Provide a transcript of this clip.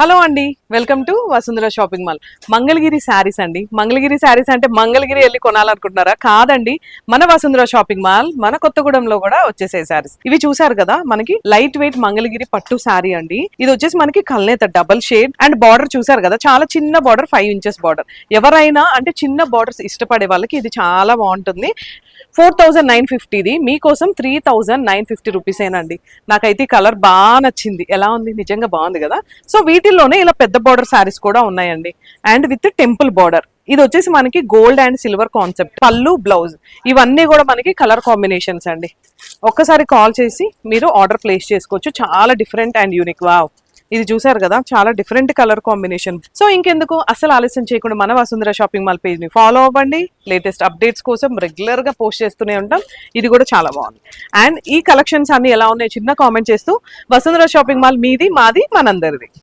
Hello అండి, welcome to Vasundhara shopping mall. Mangalagiri saris అండి. మంగళగిరి శారీస్ అంటే మంగళగిరి వెళ్ళి కొనాలనుకుంటున్నారా? కాదండి, మన వసుంధర షాపింగ్ మాల్ మన కొత్తగూడెంలో కూడా వచ్చేసే శారీస్. ఇవి చూసారు కదా, మనకి లైట్ వెయిట్ మంగళగిరి పట్టు శారీ అండి. ఇది వచ్చేసి మనకి కల్నేత డబల్ షేడ్ అండ్ బార్డర్ చూసారు కదా, చాలా చిన్న బార్డర్, 5 ఇంచెస్ బార్డర్. ఎవరైనా అంటే చిన్న బార్డర్స్ ఇష్టపడే వాళ్ళకి ఇది చాలా బాగుంటుంది. 4950 ఇది మీకోసం 3950 రూపీసేనండి. నాకైతే ఈ కలర్ బాగా నచ్చింది. ఎలా ఉంది? నిజంగా బాగుంది కదా. సో వీటిల్లోనే ఇలా పెద్ద బార్డర్ శారీస్ కూడా ఉన్నాయండి, అండ్ విత్ టెంపుల్ బార్డర్. ఇది వచ్చేసి మనకి గోల్డ్ అండ్ సిల్వర్ కాన్సెప్ట్. పళ్ళు, బ్లౌజ్ ఇవన్నీ కూడా మనకి కలర్ కాంబినేషన్స్ అండి. ఒక్కసారి కాల్ చేసి మీరు ఆర్డర్ ప్లేస్ చేసుకోవచ్చు. చాలా డిఫరెంట్ అండ్ యూనిక్. వావ్, ఇది చూసారు కదా, చాలా డిఫరెంట్ కలర్ కాంబినేషన్. సో ఇంకెందుకు అసలు ఆలస్యం చేయకుండా మన వసుంధర షాపింగ్ మాల్ పేజ్ ని ఫాలో అవ్వండి. లేటెస్ట్ అప్డేట్స్ కోసం రెగ్యులర్ గా పోస్ట్ చేస్తూనే ఉంటాం. ఇది కూడా చాలా బాగుంది. అండ్ ఈ కలెక్షన్స్ అన్ని ఎలా ఉన్నాయో చిన్న కామెంట్ చేస్తూ, వసుంధర షాపింగ్ మాల్ మీది, మాది, మనందరిది.